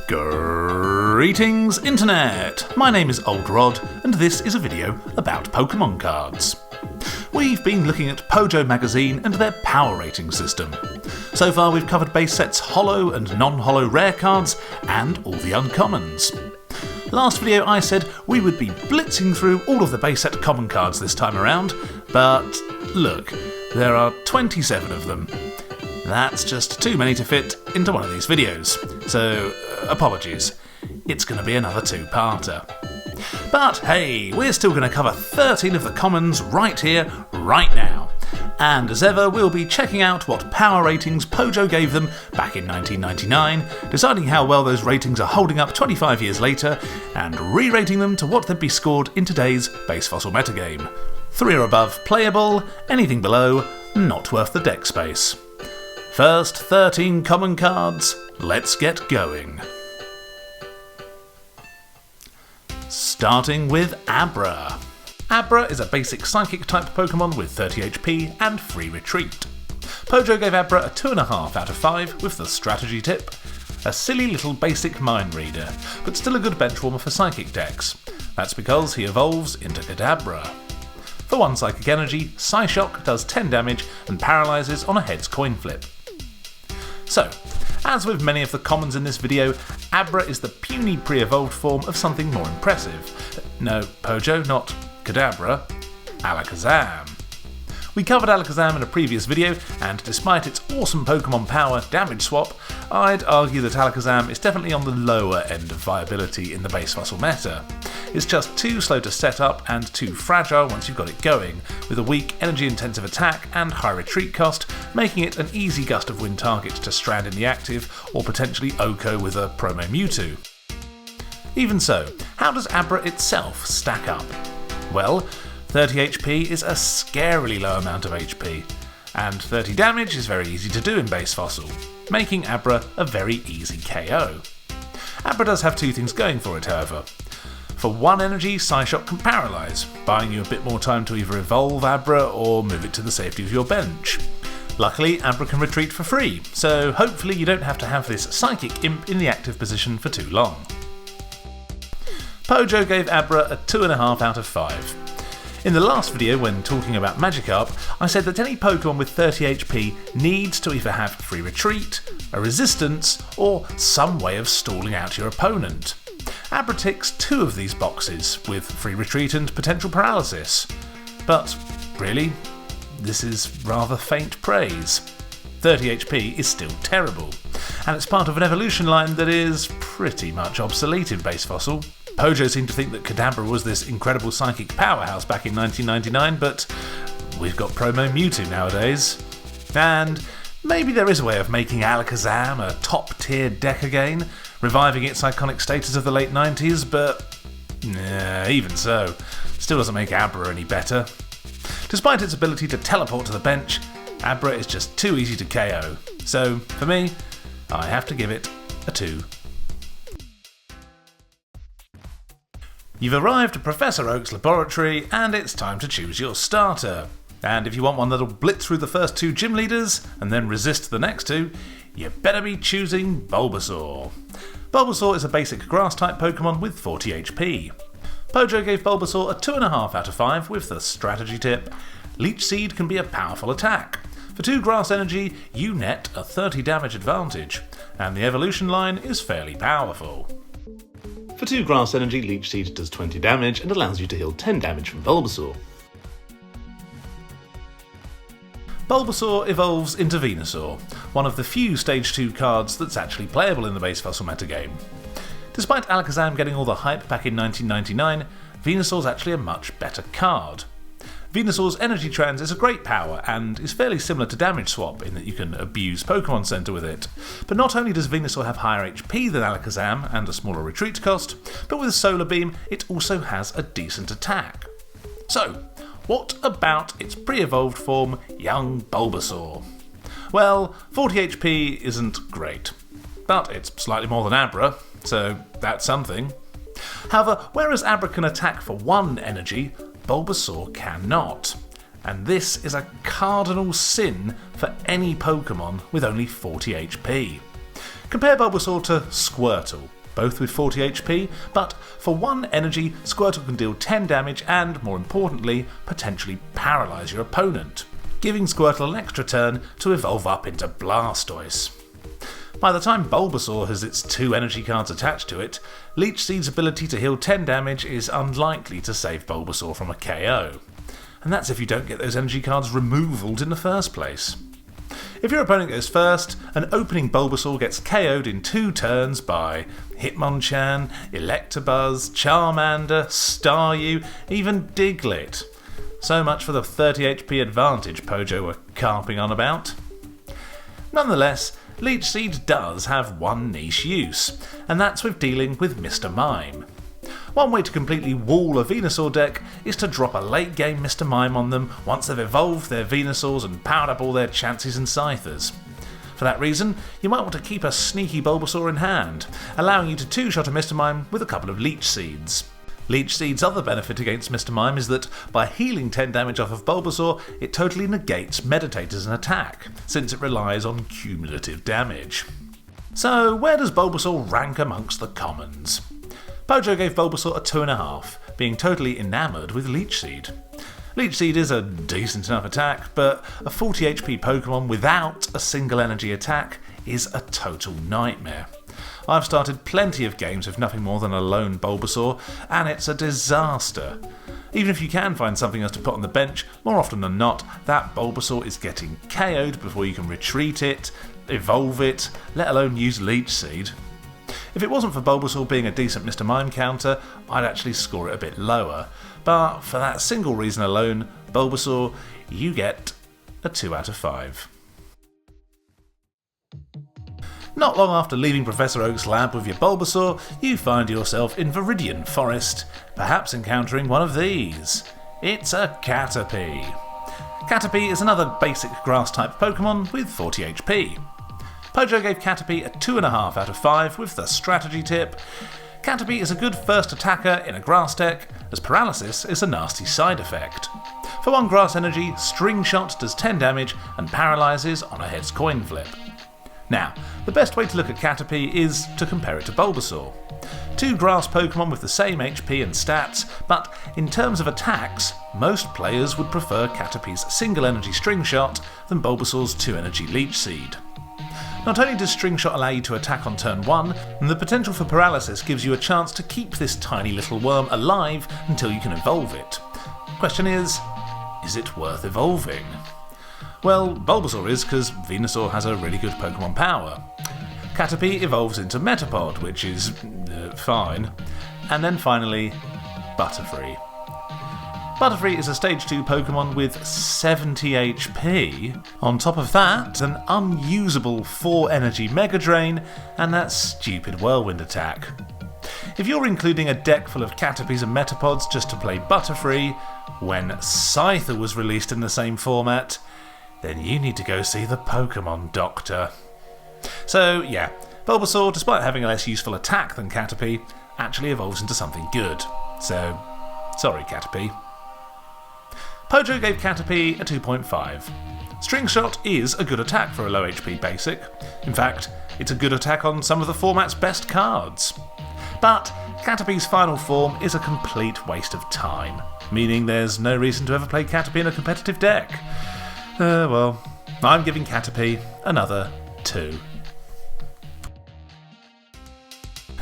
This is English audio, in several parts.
Greetings Internet! My name is Old Rod and this is a video about Pokemon cards. We've been looking at Pojo Magazine and their power rating system. So far we've covered base sets holo and non-holo rare cards and all the uncommons. Last video I said we would be blitzing through all of the base set common cards this time around, but look, there are 27 of them. That's just too many to fit into one of these videos, so apologies. It's going to be another two-parter. But hey, we're still going to cover 13 of the commons right here, right now. And as ever, we'll be checking out what power ratings Pojo gave them back in 1999, deciding how well those ratings are holding up 25 years later, and re-rating them to what they'd be scored in today's base fossil metagame. 3 or above playable, anything below, not worth the deck space. First 13 common cards, let's get going. Starting with Abra. Abra is a basic psychic type Pokemon with 30 HP and free retreat. Pojo gave Abra a 2.5 out of 5 with the strategy tip. A silly little basic mind reader, but still a good benchwarmer for psychic decks. That's because he evolves into Kadabra. For 1 psychic energy, Psyshock does 10 damage and paralyses on a heads coin flip. So, as with many of the commons in this video, Abra is the puny pre-evolved form of something more impressive. No, Pojo, not Kadabra, Alakazam. We covered Alakazam in a previous video, and despite its awesome Pokemon power damage swap, I'd argue that Alakazam is definitely on the lower end of viability in the base fossil meta. It's just too slow to set up and too fragile once you've got it going, with a weak energy-intensive attack and high retreat cost, making it an easy gust of wind target to strand in the active, or potentially OHKO with a promo Mewtwo. Even so, how does Abra itself stack up? Well, 30 HP is a scarily low amount of HP, and 30 damage is very easy to do in base fossil, making Abra a very easy KO. Abra does have 2 things going for it, however. For 1 energy, Psyshock can paralyse, buying you a bit more time to either evolve Abra or move it to the safety of your bench. Luckily, Abra can retreat for free, so hopefully you don't have to have this psychic imp in the active position for too long. Pojo gave Abra a 2.5 out of 5. In the last video, when talking about Magikarp, I said that any Pokemon with 30 HP needs to either have free retreat, a resistance, or some way of stalling out your opponent. Abra ticks 2 of these boxes, with free retreat and potential paralysis. But really, this is rather faint praise. 30 HP is still terrible, and it's part of an evolution line that is pretty much obsolete in base fossil. Pojo seemed to think that Kadabra was this incredible psychic powerhouse back in 1999, but we've got promo Mewtwo nowadays. And maybe there is a way of making Alakazam a top-tier deck again, reviving its iconic status of the late 90s, but even so, still doesn't make Abra any better. Despite its ability to teleport to the bench, Abra is just too easy to KO. So, for me, I have to give it a 2. You've arrived at Professor Oak's laboratory, and it's time to choose your starter. And if you want one that'll blitz through the first 2 gym leaders, and then resist the next 2, you better be choosing Bulbasaur. Bulbasaur is a basic grass-type Pokemon with 40 HP. Pojo gave Bulbasaur a 2.5 out of 5 with the strategy tip. Leech Seed can be a powerful attack. For 2 grass energy, you net a 30 damage advantage, and the evolution line is fairly powerful. For 2 grass energy, Leech Seed does 20 damage and allows you to heal 10 damage from Bulbasaur. Bulbasaur evolves into Venusaur, one of the few Stage 2 cards that's actually playable in the base fossil metagame. Despite Alakazam getting all the hype back in 1999, Venusaur's actually a much better card. Venusaur's Energy Trance is a great power and is fairly similar to Damage Swap in that you can abuse Pokemon Center with it. But not only does Venusaur have higher HP than Alakazam and a smaller retreat cost, but with Solar Beam it also has a decent attack. So, what about its pre-evolved form, young Bulbasaur? Well, 40 HP isn't great, but it's slightly more than Abra, so that's something. However, whereas Abra can attack for 1 energy, Bulbasaur cannot, and this is a cardinal sin for any Pokemon with only 40 HP. Compare Bulbasaur to Squirtle, both with 40 HP, but for 1 energy, Squirtle can deal 10 damage and, more importantly, potentially paralyse your opponent, giving Squirtle an extra turn to evolve up into Blastoise. By the time Bulbasaur has its 2 energy cards attached to it, Leech Seed's ability to heal 10 damage is unlikely to save Bulbasaur from a KO. And that's if you don't get those energy cards removed in the first place. If your opponent goes first, an opening Bulbasaur gets KO'd in 2 turns by Hitmonchan, Electabuzz, Charmander, Staryu, even Diglett. So much for the 30 HP advantage Pojo were carping on about. Nonetheless, Leech Seed does have one niche use, and that's with dealing with Mr. Mime. One way to completely wall a Venusaur deck is to drop a late game Mr. Mime on them once they've evolved their Venusaurs and powered up all their Chanseys and Scythers. For that reason, you might want to keep a sneaky Bulbasaur in hand, allowing you to 2-shot a Mr. Mime with a couple of Leech Seeds. Leech Seed's other benefit against Mr. Mime is that by healing 10 damage off of Bulbasaur, it totally negates Meditate as an attack, since it relies on cumulative damage. So where does Bulbasaur rank amongst the commons? Pojo gave Bulbasaur a 2.5, being totally enamoured with Leech Seed. Leech Seed is a decent enough attack, but a 40 HP Pokemon without a single energy attack is a total nightmare. I've started plenty of games with nothing more than a lone Bulbasaur, and it's a disaster. Even if you can find something else to put on the bench, more often than not, that Bulbasaur is getting KO'd before you can retreat it, evolve it, let alone use Leech Seed. If it wasn't for Bulbasaur being a decent Mr. Mime counter, I'd actually score it a bit lower, but for that single reason alone, Bulbasaur, you get a 2 out of 5. Not long after leaving Professor Oak's lab with your Bulbasaur, you find yourself in Viridian Forest, perhaps encountering one of these. It's a Caterpie. Caterpie is another basic grass-type Pokemon with 40 HP. Pojo gave Caterpie a 2.5 out of 5 with the strategy tip. Caterpie is a good first attacker in a grass deck, as paralysis is a nasty side effect. For 1 grass energy, String Shot does 10 damage and paralyses on a heads coin flip. Now, the best way to look at Caterpie is to compare it to Bulbasaur. 2 grass Pokemon with the same HP and stats, but in terms of attacks, most players would prefer Caterpie's single energy String Shot than Bulbasaur's 2 energy Leech Seed. Not only does String Shot allow you to attack on turn 1, and the potential for paralysis gives you a chance to keep this tiny little worm alive until you can evolve it. Question is it worth evolving? Well, Bulbasaur is, because Venusaur has a really good Pokemon power. Caterpie evolves into Metapod, which is fine. And then finally, Butterfree. Butterfree is a Stage 2 Pokemon with 70 HP. On top of that, an unusable 4 energy Mega Drain, and that stupid Whirlwind attack. If you're including a deck full of Caterpies and Metapods just to play Butterfree, when Scyther was released in the same format, then you need to go see the Pokemon doctor. So yeah, Bulbasaur, despite having a less useful attack than Caterpie, actually evolves into something good. So, sorry Caterpie. Pojo gave Caterpie a 2.5. String Shot is a good attack for a low HP basic. In fact, it's a good attack on some of the format's best cards. But Caterpie's final form is a complete waste of time, meaning there's no reason to ever play Caterpie in a competitive deck. Well, I'm giving Caterpie another 2.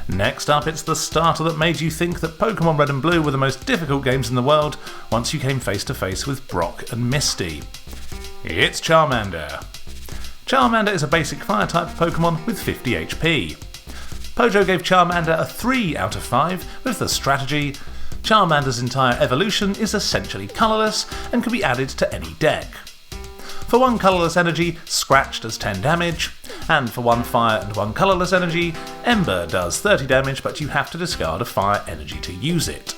Next up, it's the starter that made you think that Pokemon Red and Blue were the most difficult games in the world once you came face to face with Brock and Misty. It's Charmander. Charmander is a basic fire-type Pokemon with 50 HP. Pojo gave Charmander a 3 out of 5 with the strategy: Charmander's entire evolution is essentially colourless and can be added to any deck. For 1 colourless energy, Scratch does 10 damage, and for 1 fire and 1 colourless energy, Ember does 30 damage, but you have to discard a fire energy to use it.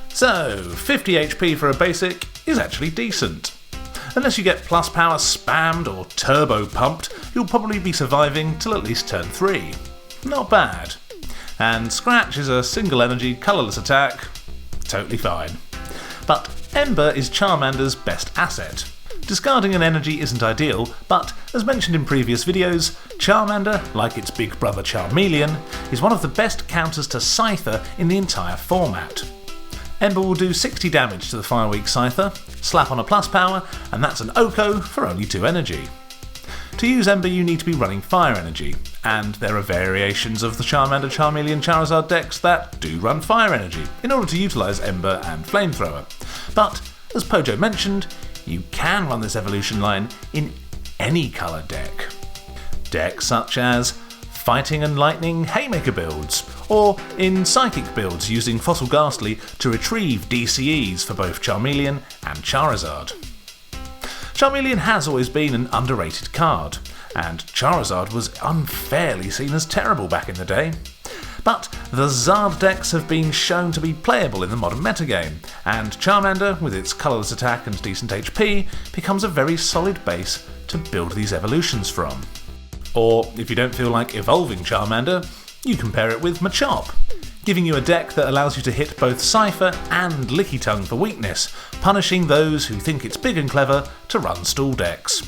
So, 50 HP for a basic is actually decent. Unless you get plus power spammed or turbo pumped, you'll probably be surviving till at least turn 3. Not bad. And Scratch is a single energy colourless attack, totally fine. But Ember is Charmander's best asset. Discarding an energy isn't ideal, but as mentioned in previous videos, Charmander, like its big brother Charmeleon, is one of the best counters to Scyther in the entire format. Ember will do 60 damage to the Fire Weak Scyther, slap on a plus power, and that's an Oko for only 2 energy. To use Ember you need to be running Fire Energy, and there are variations of the Charmander, Charmeleon, Charizard decks that do run Fire Energy in order to utilise Ember and Flamethrower. But, as Pojo mentioned, you can run this evolution line in any colour deck. Decks such as Fighting and Lightning Haymaker builds, or in Psychic builds using Fossil Gastly to retrieve DCEs for both Charmeleon and Charizard. Charmeleon has always been an underrated card, and Charizard was unfairly seen as terrible back in the day. But the Zard decks have been shown to be playable in the modern metagame, and Charmander, with its colourless attack and decent HP, becomes a very solid base to build these evolutions from. Or, if you don't feel like evolving Charmander, you can pair it with Machop, giving you a deck that allows you to hit both Cypher and Lickitung for weakness, punishing those who think it's big and clever to run stall decks.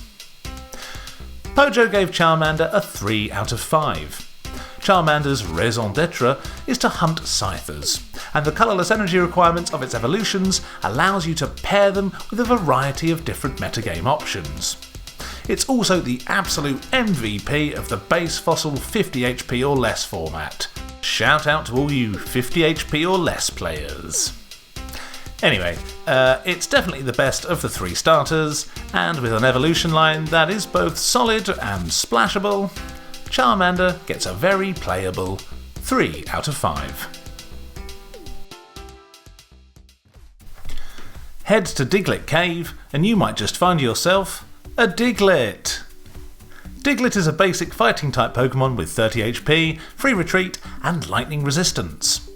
Pojo gave Charmander a 3 out of 5. Charmander's raison d'etre is to hunt Scythers, and the colourless energy requirements of its evolutions allows you to pair them with a variety of different metagame options. It's also the absolute MVP of the base fossil 50 HP or less format. Shout out to all you 50 HP or less players. Anyway, it's definitely the best of the 3 starters, and with an evolution line that is both solid and splashable, Charmander gets a very playable 3 out of 5. Head to Diglett Cave and you might just find yourself a Diglett. Diglett is a basic fighting type Pokemon with 30 HP, free retreat and lightning resistance.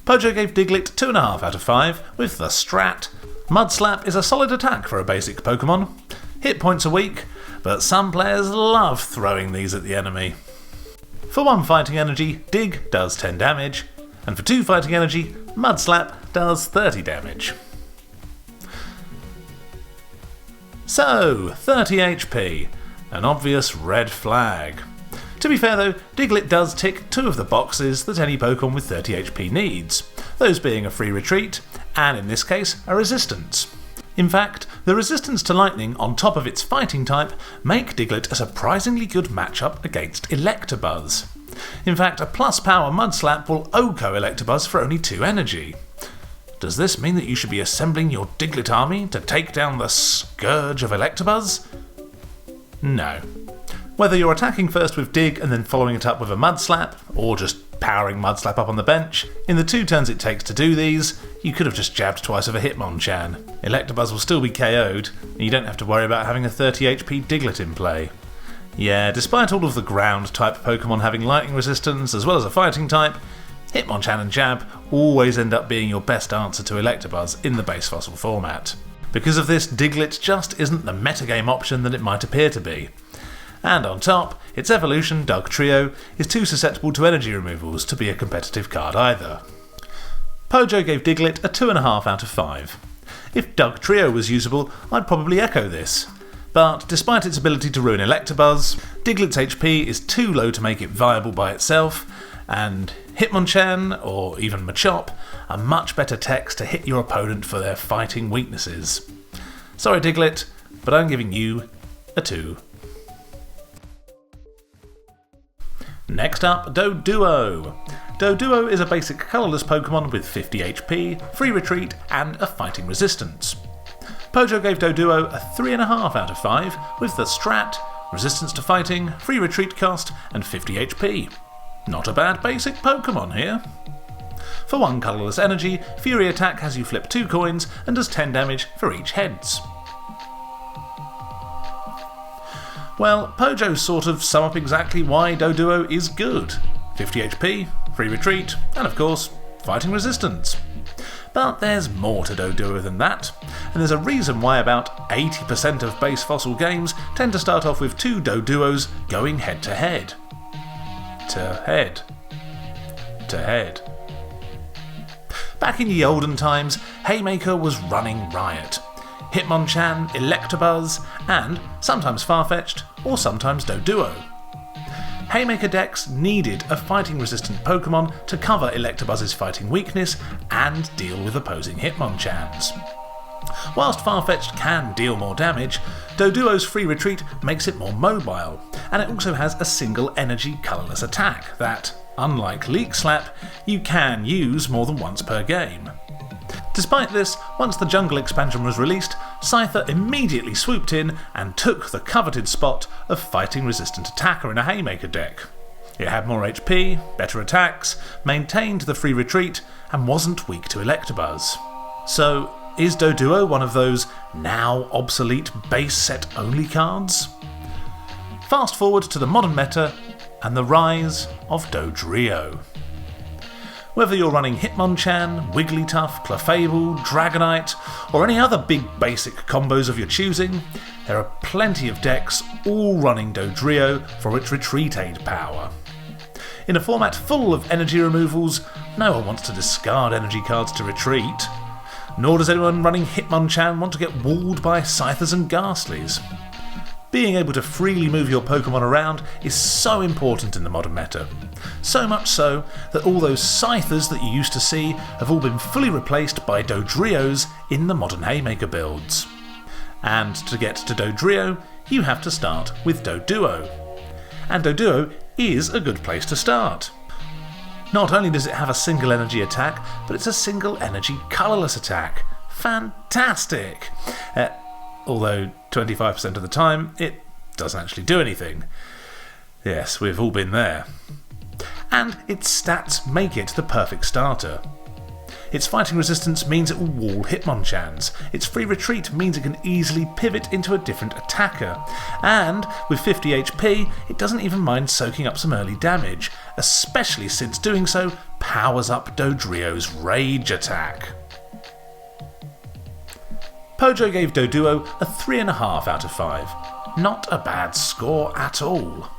Pojo gave Diglett 2.5 out of 5 with the strat. Mud Slap is a solid attack for a basic Pokemon. Hit points are weak, but some players love throwing these at the enemy. For 1 fighting energy, Dig does 10 damage, and for 2 fighting energy, Mud Slap does 30 damage. So, 30 HP, an obvious red flag. To be fair though, Diglett does tick 2 of the boxes that any Pokemon with 30 HP needs, those being a free retreat, and in this case, a resistance. In fact, the resistance to lightning on top of its fighting type make Diglett a surprisingly good matchup against Electabuzz. In fact, a plus power Mud Slap will Oko Electabuzz for only 2 energy. Does this mean that you should be assembling your Diglett army to take down the scourge of Electabuzz? No. Whether you're attacking first with Dig and then following it up with a Mud Slap, or just powering Mud Slap up on the bench, in the 2 turns it takes to do these, you could have just jabbed twice with a Hitmonchan. Electabuzz will still be KO'd, and you don't have to worry about having a 30 HP Diglett in play. Yeah, despite all of the ground type Pokemon having lightning resistance as well as a fighting type, Hitmonchan and Jab always end up being your best answer to Electabuzz in the base fossil format. Because of this, Diglett just isn't the metagame option that it might appear to be. And on top, its evolution, Dugtrio, is too susceptible to energy removals to be a competitive card either. Pojo gave Diglett a 2.5 out of 5. If Dugtrio was usable, I'd probably echo this. But despite its ability to ruin Electabuzz, Diglett's HP is too low to make it viable by itself, and Hitmonchan, or even Machop, are much better techs to hit your opponent for their fighting weaknesses. Sorry Diglett, but I'm giving you a 2. Next up, Doduo. Doduo is a basic colourless Pokemon with 50 HP, free retreat and a fighting resistance. Pojo gave Doduo a 3.5 out of 5 with the strat, resistance to fighting, free retreat cost and 50 HP. Not a bad basic Pokemon here. For 1 colourless energy, Fury Attack has you flip 2 coins and does 10 damage for each heads. Well, Pojo sort of sum up exactly why Doduo is good. 50 HP, free retreat, and of course, fighting resistance. But there's more to Doduo than that, and there's a reason why about 80% of base fossil games tend to start off with 2 Doduos going head to head. To head. To head. Back in the olden times, Haymaker was running riot. Hitmonchan, Electabuzz, and sometimes Farfetch'd or sometimes Doduo. Haymaker decks needed a fighting-resistant Pokemon to cover Electabuzz's fighting weakness and deal with opposing Hitmonchans. Whilst Farfetch'd can deal more damage, Doduo's free retreat makes it more mobile, and it also has a single energy colourless attack that, unlike Leak Slap, you can use more than once per game. Despite this, once the Jungle expansion was released, Scyther immediately swooped in and took the coveted spot of fighting-resistant attacker in a Haymaker deck. It had more HP, better attacks, maintained the free retreat, and wasn't weak to Electabuzz. So, is Doduo one of those now obsolete base set only cards? Fast forward to the modern meta and the rise of Dodrio. Whether you're running Hitmonchan, Wigglytuff, Clefable, Dragonite, or any other big basic combos of your choosing, there are plenty of decks all running Dodrio for its retreat aid power. In a format full of energy removals, no one wants to discard energy cards to retreat. Nor does anyone running Hitmonchan want to get walled by Scythers and Gastlys. Being able to freely move your Pokemon around is so important in the modern meta. So much so that all those Scythers that you used to see have all been fully replaced by Dodrios in the modern Haymaker builds. And to get to Dodrio, you have to start with Doduo. And Doduo is a good place to start. Not only does it have a single energy attack, but it's a single energy colourless attack. Fantastic! Although 25% of the time, it doesn't actually do anything. Yes, we've all been there. And its stats make it the perfect starter. Its fighting resistance means it will wall Hitmonchans. Its free retreat means it can easily pivot into a different attacker. And with 50 HP, it doesn't even mind soaking up some early damage, especially since doing so powers up Dodrio's rage attack. Pojo gave Doduo a 3.5 out of 5. Not a bad score at all.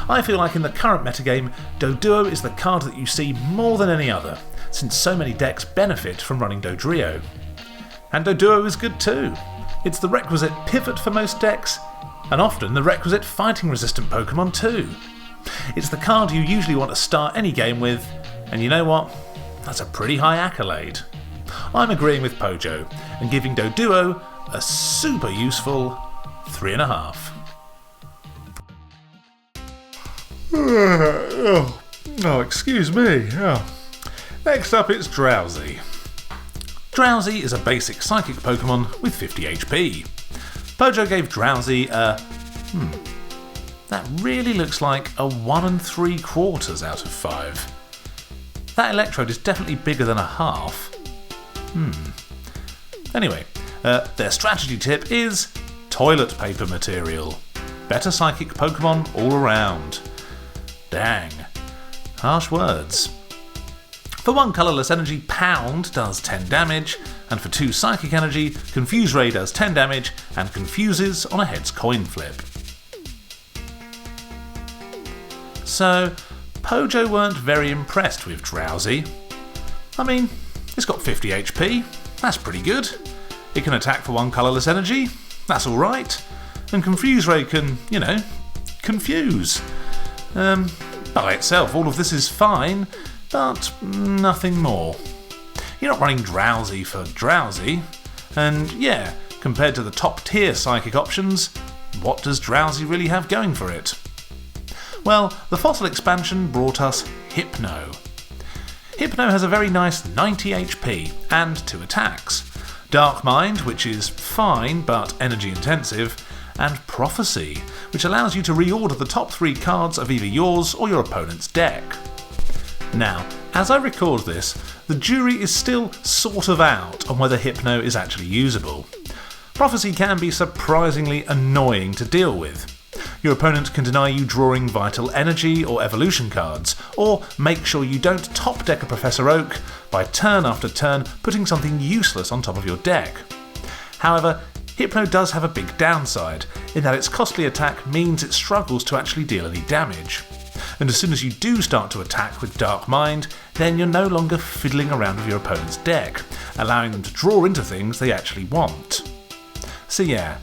I feel like in the current metagame, Doduo is the card that you see more than any other, since so many decks benefit from running Dodrio. And Doduo is good too. It's the requisite pivot for most decks, and often the requisite fighting resistant Pokemon too. It's the card you usually want to start any game with, and you know what? That's a pretty high accolade. I'm agreeing with Pojo and giving Doduo a super useful 3.5. Oh, excuse me. Next up it's Drowzee. Drowzee is a basic psychic Pokemon with 50 HP. Pojo gave Drowzee a... that really looks like a 1 3/4 out of 5. That electrode is definitely bigger than a half. Anyway, their strategy tip is toilet paper material. Better psychic Pokemon all around. Dang. Harsh words. For 1 colourless energy, Pound does 10 damage, and for 2 psychic energy, Confuse Ray does 10 damage and confuses on a heads coin flip. So, Pojo weren't very impressed with Drowzee. I mean, it's got 50 HP, that's pretty good. It can attack for 1 colourless energy, that's alright. And Confuse Ray can, confuse. By itself, all of this is fine, but nothing more. You're not running Drowzee for Drowzee, and yeah, compared to the top tier psychic options, what does Drowzee really have going for it? Well, the Fossil expansion brought us Hypno. Hypno has a very nice 90 HP and 2 attacks. Dark Mind, which is fine but energy intensive, and Prophecy, which allows you to reorder the top 3 cards of either yours or your opponent's deck. Now, as I record this, the jury is still sort of out on whether Hypno is actually usable. Prophecy can be surprisingly annoying to deal with. Your opponent can deny you drawing Vital Energy or Evolution cards, or make sure you don't top deck a Professor Oak by turn after turn putting something useless on top of your deck. However, Hypno does have a big downside, in that its costly attack means it struggles to actually deal any damage. And as soon as you do start to attack with Dark Mind, then you're no longer fiddling around with your opponent's deck, allowing them to draw into things they actually want. So yeah,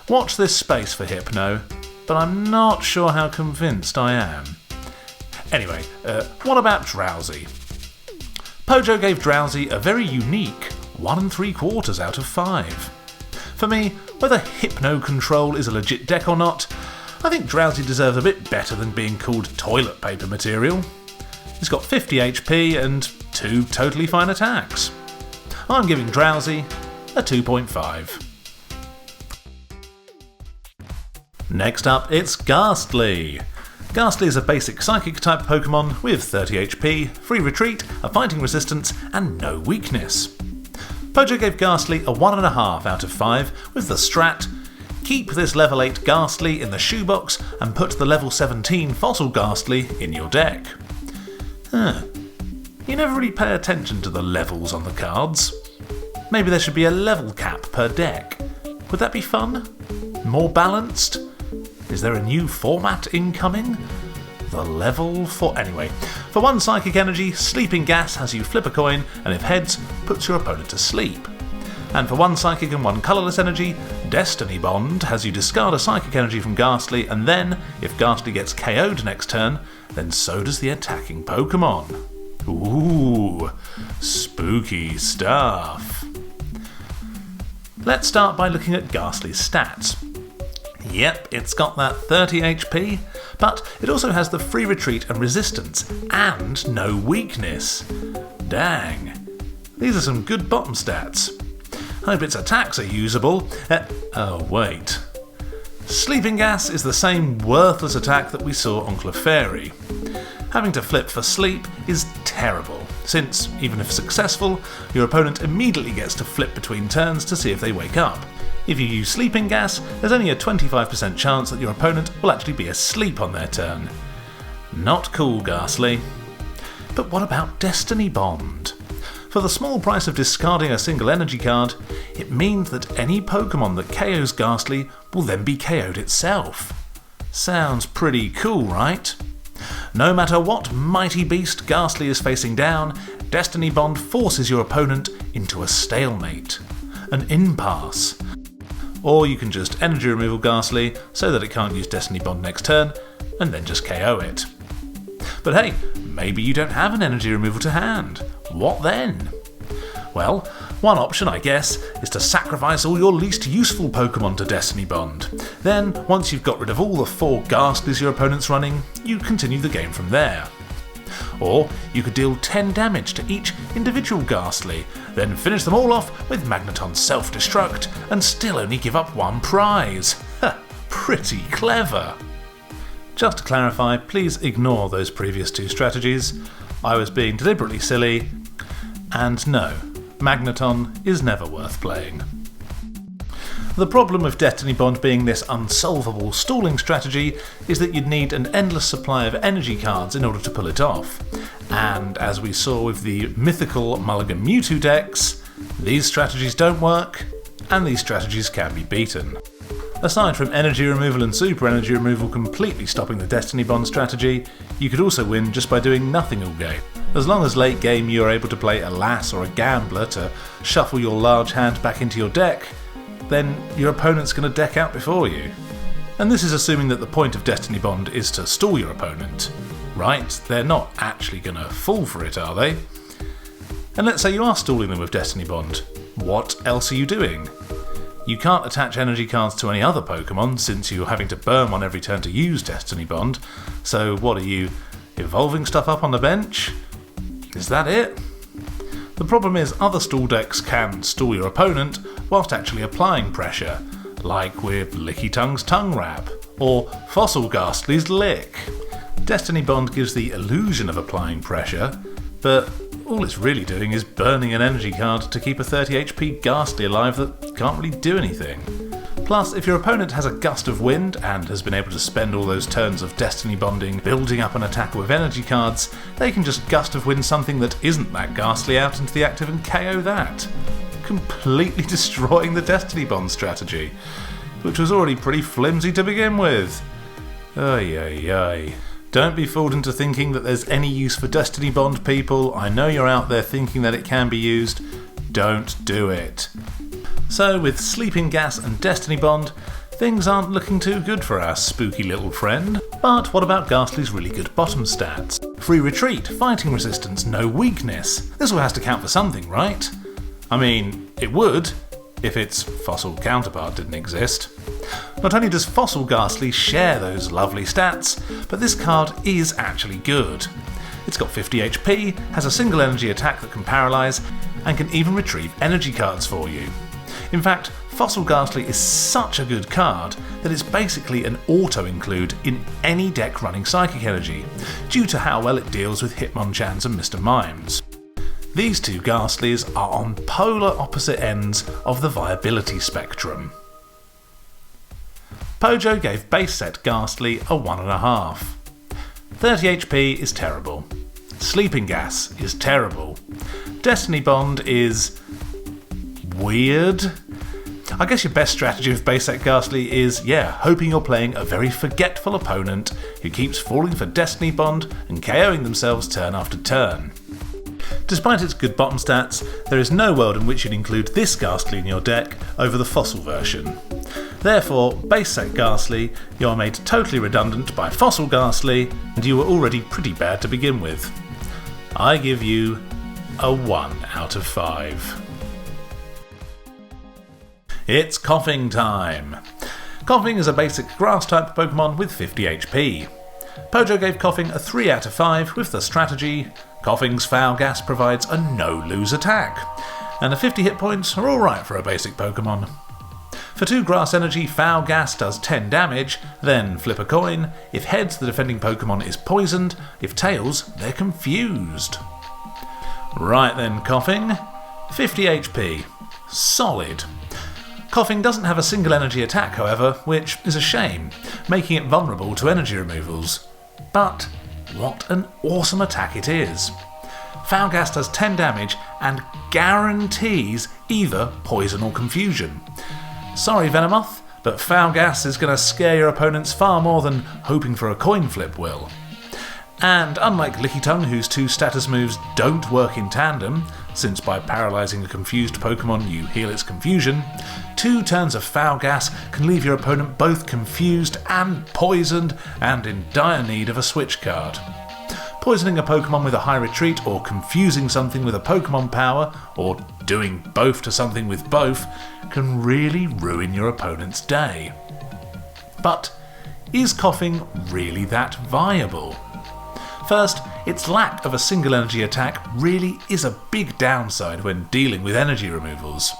watch this space for Hypno, but I'm not sure how convinced I am. Anyway, what about Drowzee? Pojo gave Drowzee a very unique 1 3/4 out of 5. For me, whether Hypno Control is a legit deck or not, I think Drowzee deserves a bit better than being called toilet paper material. He's got 50 HP and 2 totally fine attacks. I'm giving Drowzee a 2.5. Next up, it's Gastly. Gastly is a basic psychic type Pokemon with 30 HP, free retreat, a fighting resistance, and no weakness. Pojo gave Gastly a 1.5 out of 5 with the strat: keep this level 8 Gastly in the shoebox and put the level 17 Fossil Gastly in your deck. You never really pay attention to the levels on the cards. Maybe there should be a level cap per deck. Would that be fun? More balanced? Is there a new format incoming? The level for... Anyway, for 1 Psychic Energy, Sleeping Gas has you flip a coin, and if heads, puts your opponent to sleep. And for 1 Psychic and 1 Colourless Energy, Destiny Bond has you discard a Psychic Energy from Gastly, and then, if Gastly gets KO'd next turn, then so does the attacking Pokemon. Ooh, spooky stuff. Let's start by looking at Gastly's stats. Yep, it's got that 30 HP, but it also has the free retreat and resistance, and no weakness. Dang. These are some good bottom stats. Hope its attacks are usable. Oh wait. Sleeping Gas is the same worthless attack that we saw on Clefairy. Having to flip for sleep is terrible, since, even if successful, your opponent immediately gets to flip between turns to see if they wake up. If you use Sleeping Gas, there's only a 25% chance that your opponent will actually be asleep on their turn. Not cool, Gastly. But what about Destiny Bond? For the small price of discarding a single energy card, it means that any Pokemon that KOs Gastly will then be KO'd itself. Sounds pretty cool, right? No matter what mighty beast Gastly is facing down, Destiny Bond forces your opponent into a stalemate, an impasse. Or you can just energy removal Gastly so that it can't use Destiny Bond next turn, and then just KO it. But hey, maybe you don't have an energy removal to hand. What then? Well, one option, I guess, is to sacrifice all your least useful Pokemon to Destiny Bond. Then, once you've got rid of all the 4 Gastlys your opponent's running, you continue the game from there. Or you could deal 10 damage to each individual Gastly, then finish them all off with Magneton's self-destruct and still only give up 1 prize. Pretty clever. Just to clarify, please ignore those previous 2 strategies. I was being deliberately silly, and no, Magneton is never worth playing. The problem with Destiny Bond being this unsolvable stalling strategy is that you'd need an endless supply of energy cards in order to pull it off. And as we saw with the mythical Mulligan Mewtwo decks, these strategies don't work, and these strategies can be beaten. Aside from energy removal and super energy removal completely stopping the Destiny Bond strategy, you could also win just by doing nothing all game. As long as late game you are able to play a Lass or a Gambler to shuffle your large hand back into your deck, then your opponent's going to deck out before you. And this is assuming that the point of Destiny Bond is to stall your opponent. Right? They're not actually going to fall for it, are they? And let's say you are stalling them with Destiny Bond. What else are you doing? You can't attach energy cards to any other Pokemon since you're having to burn one every turn to use Destiny Bond. So what are you, evolving stuff up on the bench? Is that it? The problem is other stall decks can stall your opponent whilst actually applying pressure, like with Licky Tongue's Tongue Wrap, or Fossil Gastly's Lick. Destiny Bond gives the illusion of applying pressure, but all it's really doing is burning an energy card to keep a 30 HP Gastly alive that can't really do anything. Plus, if your opponent has a gust of wind and has been able to spend all those turns of Destiny Bonding building up an attack with energy cards, they can just gust of wind something that isn't that Gastly out into the active and KO that, completely destroying the Destiny Bond strategy, which was already pretty flimsy to begin with. Ay ay ay. Don't be fooled into thinking that there's any use for Destiny Bond, people. I know you're out there thinking that it can be used. Don't do it. So with Sleeping Gas and Destiny Bond, things aren't looking too good for our spooky little friend. But what about Gastly's really good bottom stats? Free retreat, fighting resistance, no weakness. This all has to count for something, right? I mean, it would, if its fossil counterpart didn't exist. Not only does Fossil Gastly share those lovely stats, but this card is actually good. It's got 50 HP, has a single energy attack that can paralyse, and can even retrieve energy cards for you. In fact, Fossil Gastly is such a good card that it's basically an auto-include in any deck running Psychic Energy, due to how well it deals with Hitmonchans and Mr. Mimes. These two Gastlys are on polar opposite ends of the viability spectrum. Pojo gave base set Gastly a 1.5. 30 HP is terrible. Sleeping Gas is terrible. Destiny Bond is weird. I guess your best strategy with base set Gastly is, hoping you're playing a very forgetful opponent who keeps falling for Destiny Bond and KOing themselves turn after turn. Despite its good bottom stats, there is no world in which you'd include this Gastly in your deck over the Fossil version. Therefore, base set Gastly, you are made totally redundant by Fossil Gastly, and you were already pretty bad to begin with. I give you a 1 out of 5. It's Koffing time! Koffing is a basic grass-type Pokemon with 50 HP. Pojo gave Koffing a 3 out of 5 with the strategy Koffing's Foul Gas provides a no-lose attack, and the 50 hit points are alright for a basic Pokemon. For 2 Grass Energy, Foul Gas does 10 damage, then flip a coin. If heads, the defending Pokemon is poisoned. If tails, they're confused. Right then, Koffing. 50 HP. Solid. Koffing doesn't have a single energy attack, however, which is a shame, making it vulnerable to energy removals. But what an awesome attack it is. Foul Gas does 10 damage and guarantees either poison or confusion. Sorry Venomoth, but Foul Gas is going to scare your opponents far more than hoping for a coin flip will. And unlike Lickitung, whose 2 status moves don't work in tandem, since by paralysing a confused Pokemon you heal its confusion, 2 turns of Foul Gas can leave your opponent both confused and poisoned and in dire need of a switch card. Poisoning a Pokemon with a high retreat, or confusing something with a Pokemon power, or doing both to something with both, can really ruin your opponent's day. But is Koffing really that viable? First, its lack of a single energy attack really is a big downside when dealing with energy removals.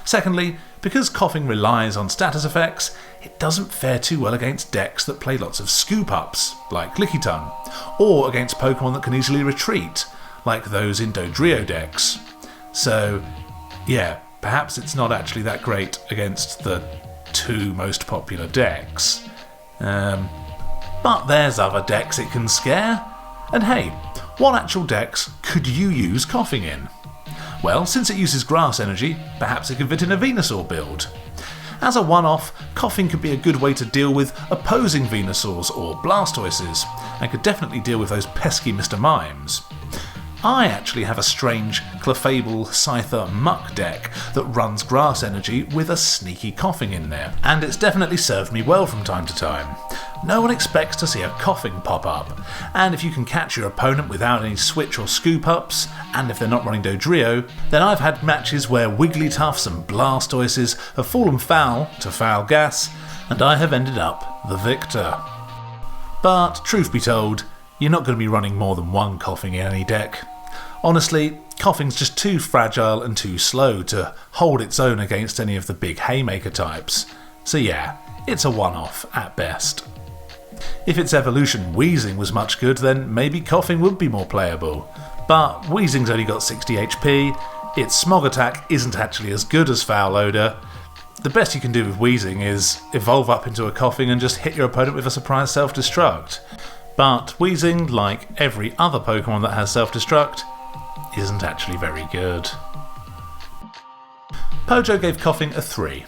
Secondly, because Koffing relies on status effects, it doesn't fare too well against decks that play lots of scoop-ups, like Lickitung, or against Pokemon that can easily retreat, like those in Doduo decks. So, perhaps it's not actually that great against the 2 most popular decks. But there's other decks it can scare. And hey, what actual decks could you use Koffing in? Well, since it uses Grass Energy, perhaps it could fit in a Venusaur build. As a one-off, Koffing could be a good way to deal with opposing Venusaurs or Blastoises, and could definitely deal with those pesky Mr. Mimes. I actually have a strange Clefable Scyther Muck deck that runs Grass Energy with a sneaky Koffing in there, and it's definitely served me well from time to time. No one expects to see a Koffing pop up, and if you can catch your opponent without any switch or scoop ups, and if they're not running Dodrio, then I've had matches where Wigglytuffs and Blastoises have fallen foul to Foul Gas, and I have ended up the victor. But truth be told, you're not going to be running more than 1 Koffing in any deck. Honestly, Koffing's just too fragile and too slow to hold its own against any of the big Haymaker types. So it's a one-off at best. If its evolution Weezing was much good, then maybe Koffing would be more playable. But Weezing's only got 60 HP, its Smog attack isn't actually as good as Foul Odor. The best you can do with Weezing is evolve up into a Koffing and just hit your opponent with a surprise self-destruct. But Weezing, like every other Pokemon that has self-destruct, isn't actually very good. Pojo gave Koffing a 3.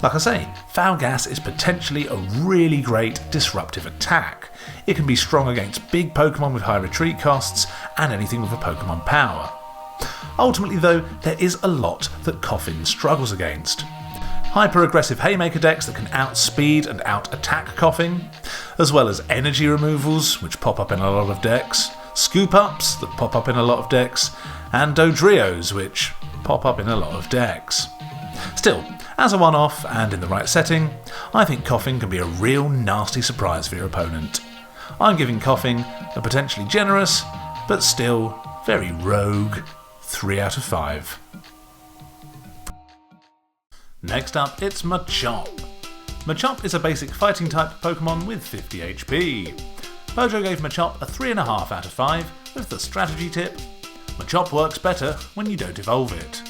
Like I say, Foul Gas is potentially a really great disruptive attack. It can be strong against big Pokemon with high retreat costs, and anything with a Pokemon power. Ultimately though, there is a lot that Koffing struggles against. Hyper-aggressive Haymaker decks that can outspeed and out-attack Koffing, as well as energy removals, which pop up in a lot of decks, scoop-ups that pop up in a lot of decks, and Dodrios, which pop up in a lot of decks. Still, as a one-off and in the right setting, I think Koffing can be a real nasty surprise for your opponent. I'm giving Koffing a potentially generous, but still very rogue 3 out of 5. Next up, it's Machop. Machop is a basic fighting type Pokemon with 50 HP. Pojo gave Machop a 3.5 out of 5 with the strategy tip: Machop works better when you don't evolve it.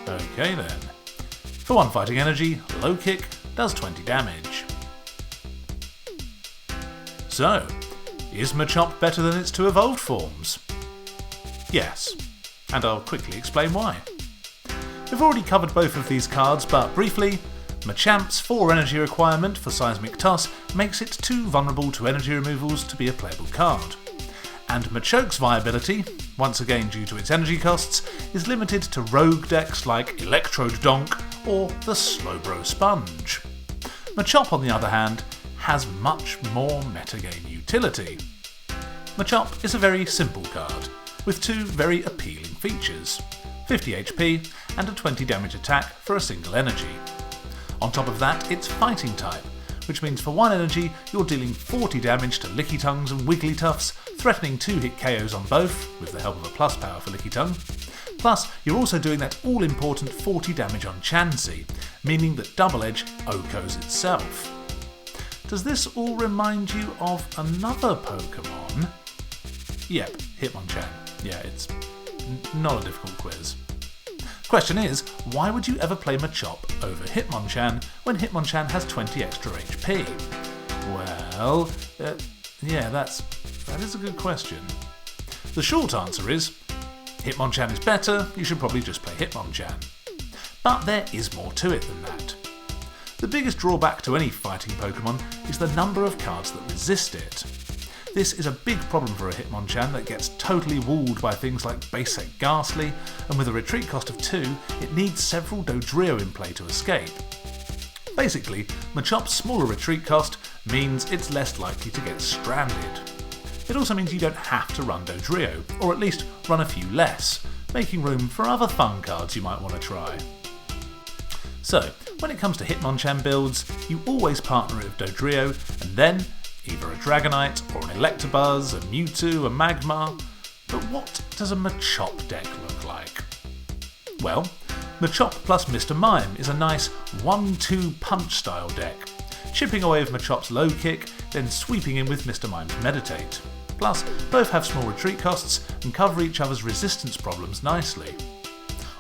Okay then. For 1 fighting energy, low kick does 20 damage. So, is Machop better than its 2 evolved forms? Yes, and I'll quickly explain why. We've already covered both of these cards, but briefly, Machamp's 4 energy requirement for Seismic Toss makes it too vulnerable to energy removals to be a playable card. And Machoke's viability, once again due to its energy costs, is limited to rogue decks like Electrode Donk or the Slowbro Sponge. Machop, on the other hand, has much more metagame utility. Machop is a very simple card, with 2 very appealing features: 50 HP and a 20 damage attack for a single energy. On top of that, it's fighting type, which means for 1 energy you're dealing 40 damage to Lickitungs and Wigglytuffs, threatening 2-hit KOs on both, with the help of a plus power for Lickitung. Plus, you're also doing that all-important 40 damage on Chansey, meaning that Double Edge OHKOs itself. Does this all remind you of another Pokemon? Yep, Hitmonchan. Yeah, it's not a difficult quiz. Question is, why would you ever play Machop over Hitmonchan when Hitmonchan has 20 extra HP? Well, yeah, that is a good question. The short answer is, Hitmonchan is better, you should probably just play Hitmonchan. But there is more to it than that. The biggest drawback to any fighting Pokemon is the number of cards that resist it. This is a big problem for a Hitmonchan that gets totally walled by things like basic Gastly, and with a retreat cost of 2, it needs several Dodrio in play to escape. Basically, Machop's smaller retreat cost means it's less likely to get stranded. It also means you don't have to run Dodrio, or at least run a few less, making room for other fun cards you might want to try. So, when it comes to Hitmonchan builds, you always partner it with Dodrio, and then either a Dragonite, or an Electabuzz, a Mewtwo, a Magmar. But what does a Machop deck look like? Well, Machop plus Mr. Mime is a nice 1-2 punch style deck, chipping away with Machop's low kick, then sweeping in with Mr. Mime's Meditate. Plus, both have small retreat costs and cover each other's resistance problems nicely.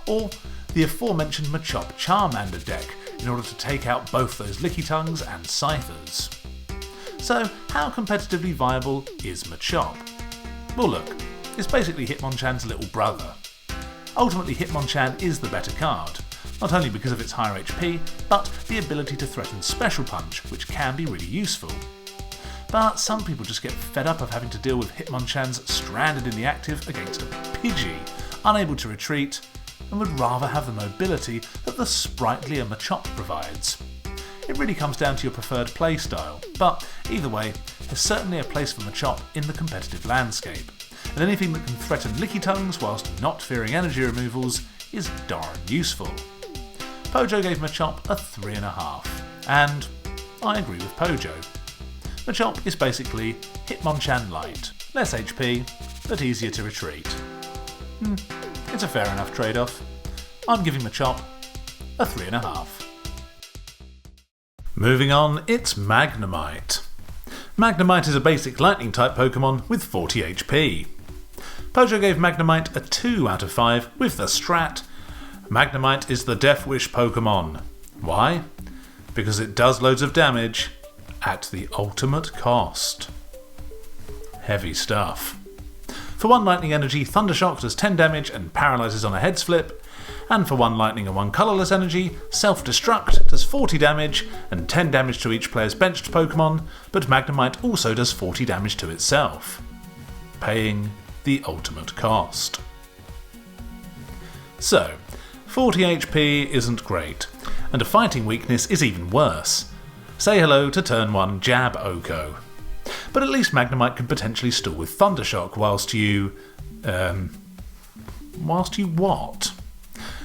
Or the aforementioned Machop Charmander deck, in order to take out both those Lickitungs and Scythers. So, how competitively viable is Machop? Well look, it's basically Hitmonchan's little brother. Ultimately, Hitmonchan is the better card, not only because of its higher HP, but the ability to threaten Special Punch, which can be really useful. But some people just get fed up of having to deal with Hitmonchans stranded in the active against a Pidgey, unable to retreat, and would rather have the mobility that the sprightlier Machop provides. It really comes down to your preferred playstyle, but either way, there's certainly a place for Machop in the competitive landscape, and anything that can threaten Lickitungs whilst not fearing energy removals is darn useful. Pojo gave Machop a 3.5, and I agree with Pojo. Machop is basically Hitmonchan light, less HP, but easier to retreat. It's a fair enough trade-off. I'm giving Machop a 3.5. Moving on, it's Magnemite. Magnemite is a basic lightning type Pokemon with 40 HP. Pojo gave Magnemite a 2 out of 5 with the strat: Magnemite is the Death Wish Pokemon. Why? Because it does loads of damage at the ultimate cost. Heavy stuff. For 1 lightning energy, Thundershock does 10 damage and paralyzes on a heads flip, and for 1 lightning and 1 colourless energy, Self-Destruct does 40 damage and 10 damage to each player's benched Pokemon, but Magnemite also does 40 damage to itself, paying the ultimate cost. So, 40 HP isn't great, and a fighting weakness is even worse. Say hello to turn 1 Jab Oko. But at least Magnemite can potentially stall with Thundershock whilst you... whilst you what?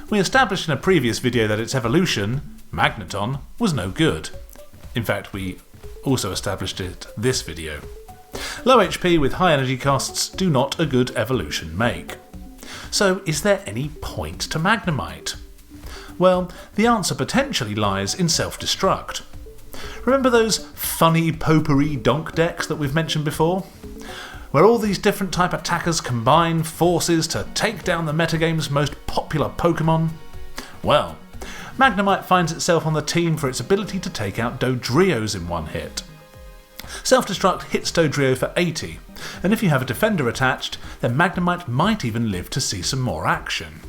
We established in a previous video that its evolution, Magneton, was no good. In fact, we also established it this video. Low HP with high energy costs do not a good evolution make. So is there any point to Magnemite? Well, the answer potentially lies in self-destruct. Remember those funny potpourri donk decks that we've mentioned before? Where all these different type attackers combine forces to take down the metagame's most popular Pokemon? Well, Magnemite finds itself on the team for its ability to take out Dodrios in one hit. Self-destruct hits Dodrio for 80, and if you have a defender attached, then Magnemite might even live to see some more action.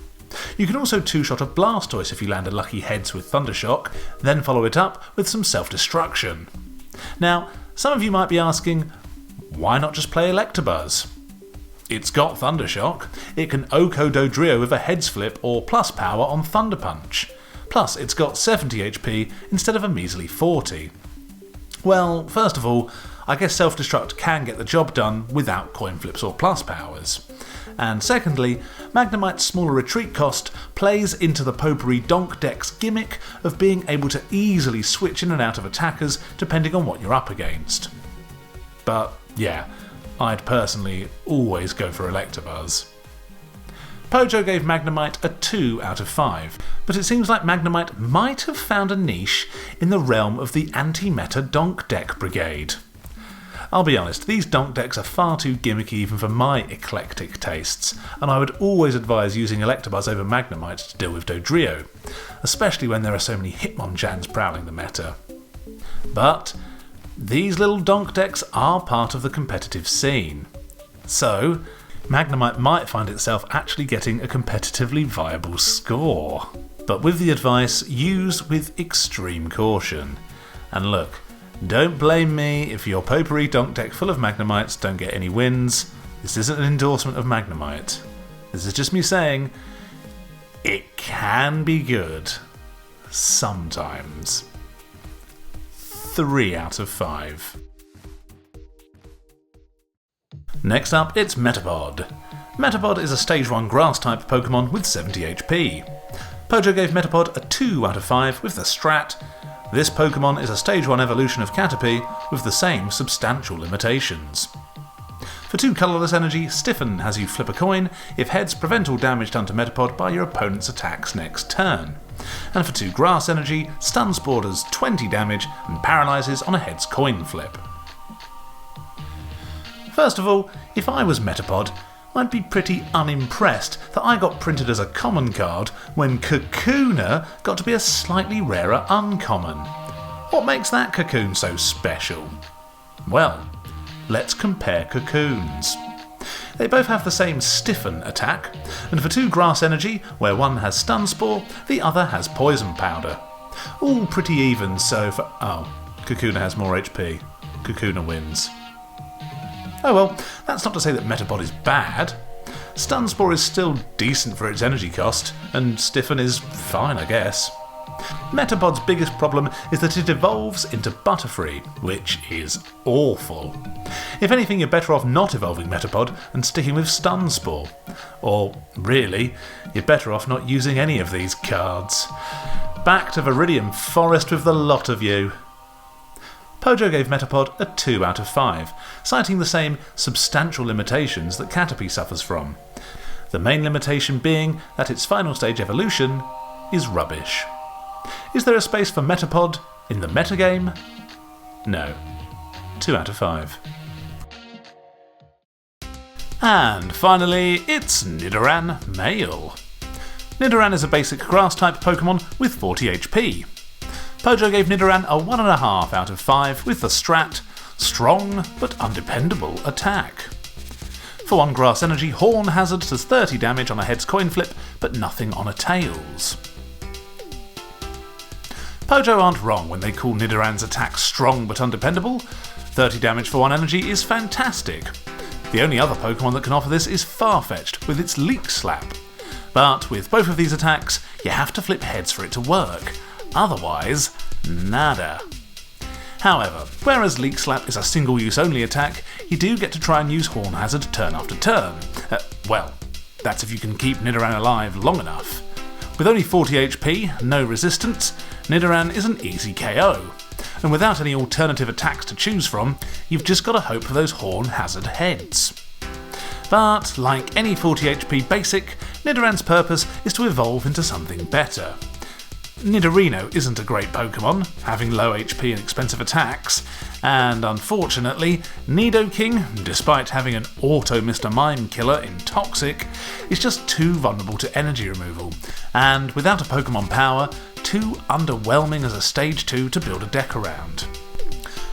You can also two-shot a Blastoise if you land a lucky heads with Thundershock, then follow it up with some self-destruction. Now, some of you might be asking, why not just play Electabuzz? It's got Thundershock, it can Oko Dodrio with a heads flip or plus power on Thunder Punch. Plus, it's got 70 HP instead of a measly 40. Well, first of all, I guess self-destruct can get the job done without coin flips or plus powers. And secondly, Magnemite's smaller retreat cost plays into the potpourri donk deck's gimmick of being able to easily switch in and out of attackers depending on what you're up against. But yeah, I'd personally always go for Electabuzz. Pojo gave Magnemite a 2 out of 5, but it seems like Magnemite might have found a niche in the realm of the anti-meta donk deck brigade. I'll be honest, these donk decks are far too gimmicky even for my eclectic tastes, and I would always advise using Electabuzz over Magnemite to deal with Dodrio, especially when there are so many Hitmonchans prowling the meta. But these little donk decks are part of the competitive scene. So, Magnemite might find itself actually getting a competitively viable score. But with the advice, use with extreme caution. And look, don't blame me if your potpourri donk deck full of Magnemites don't get any wins. This isn't an endorsement of Magnemite. This is just me saying, it can be good. Sometimes. 3 out of 5. Next up, it's Metapod. Metapod is a Stage 1 Grass-type Pokemon with 70 HP. Pojo gave Metapod a 2 out of 5 with the strat. This Pokemon is a Stage 1 evolution of Caterpie with the same substantial limitations. For 2 colourless energy, Stiffen has you flip a coin if heads prevent all damage done to Metapod by your opponent's attacks next turn. And for 2 grass energy, Stun Spore does 20 damage and paralyses on a heads coin flip. First of all, if I was Metapod, I'd be pretty unimpressed that I got printed as a common card when Kakuna got to be a slightly rarer uncommon. What makes that Cocoon so special? Well, let's compare Cocoons. They both have the same Stiffen attack, and for 2 grass energy, where one has Stun Spore, the other has Poison Powder. All pretty even, so for... oh, Kakuna has more HP. Kakuna wins. Oh well, that's not to say that Metapod is bad. Stun Spore is still decent for its energy cost, and Stiffen is fine, I guess. Metapod's biggest problem is that it evolves into Butterfree, which is awful. If anything, you're better off not evolving Metapod and sticking with Stun Spore. Or, really, you're better off not using any of these cards. Back to Viridian Forest with the lot of you. Pojo gave Metapod a 2 out of 5, citing the same substantial limitations that Caterpie suffers from. The main limitation being that its final stage evolution is rubbish. Is there a space for Metapod in the metagame? No. 2 out of 5. And finally, it's Nidoran Male. Nidoran is a basic grass-type Pokemon with 40 HP. Pojo gave Nidoran a 1.5 out of 5 with the strat, strong but undependable attack. For 1 grass energy, Horn Hazard does 30 damage on a heads coin flip, but nothing on a tails. Pojo aren't wrong when they call Nidoran's attack strong but undependable. 30 damage for 1 energy is fantastic. The only other Pokemon that can offer this is Farfetch'd with its Leak Slap. But with both of these attacks, you have to flip heads for it to work. Otherwise, nada. However, whereas Leak Slap is a single-use only attack, you do get to try and use Horn Hazard turn after turn. Well, that's if you can keep Nidoran alive long enough. With only 40 HP, no resistance, Nidoran is an easy KO. And without any alternative attacks to choose from, you've just got to hope for those Horn Hazard heads. But, like any 40 HP basic, Nidoran's purpose is to evolve into something better. Nidorino isn't a great Pokemon, having low HP and expensive attacks, and unfortunately, Nidoking, despite having an auto Mr. Mime killer in Toxic, is just too vulnerable to energy removal, and without a Pokemon power, too underwhelming as a Stage 2 to build a deck around.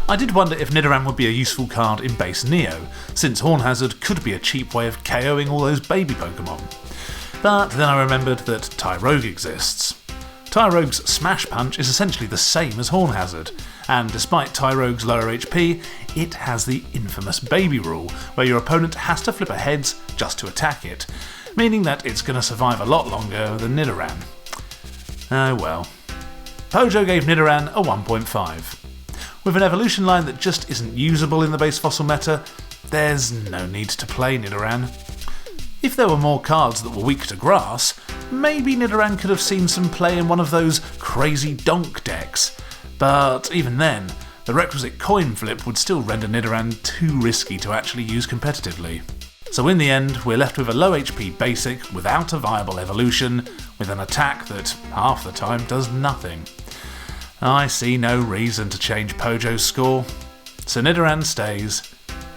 I did wonder if Nidoran would be a useful card in base Neo, since Horn Hazard could be a cheap way of KOing all those baby Pokemon. But then I remembered that Tyrogue exists. Tyrogue's Smash Punch is essentially the same as Horn Hazard, and despite Tyrogue's lower HP, it has the infamous baby rule, where your opponent has to flip a heads just to attack it, meaning that it's going to survive a lot longer than Nidoran. Oh well. Pojo gave Nidoran a 1.5. With an evolution line that just isn't usable in the base fossil meta, there's no need to play Nidoran. If there were more cards that were weak to grass, maybe Nidoran could have seen some play in one of those crazy donk decks, but even then, the requisite coin flip would still render Nidoran too risky to actually use competitively. So in the end, we're left with a low HP basic without a viable evolution, with an attack that half the time does nothing. I see no reason to change Pojo's score, so Nidoran stays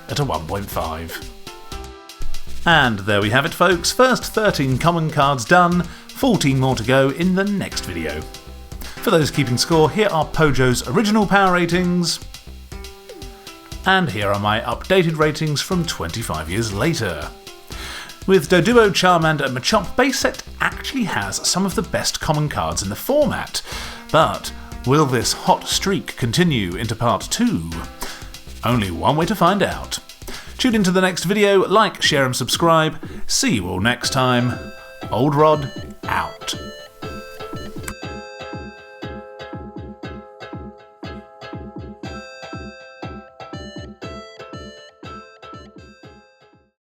at a 1.5. And there we have it folks, first 13 common cards done, 14 more to go in the next video. For those keeping score, here are Pojo's original power ratings, and here are my updated ratings from 25 years later. With Doduo, Charmander and Machop, base set actually has some of the best common cards in the format, but will this hot streak continue into part 2? Only one way to find out. Tune into the next video, like, share and subscribe. See you all next time. Old Rod out.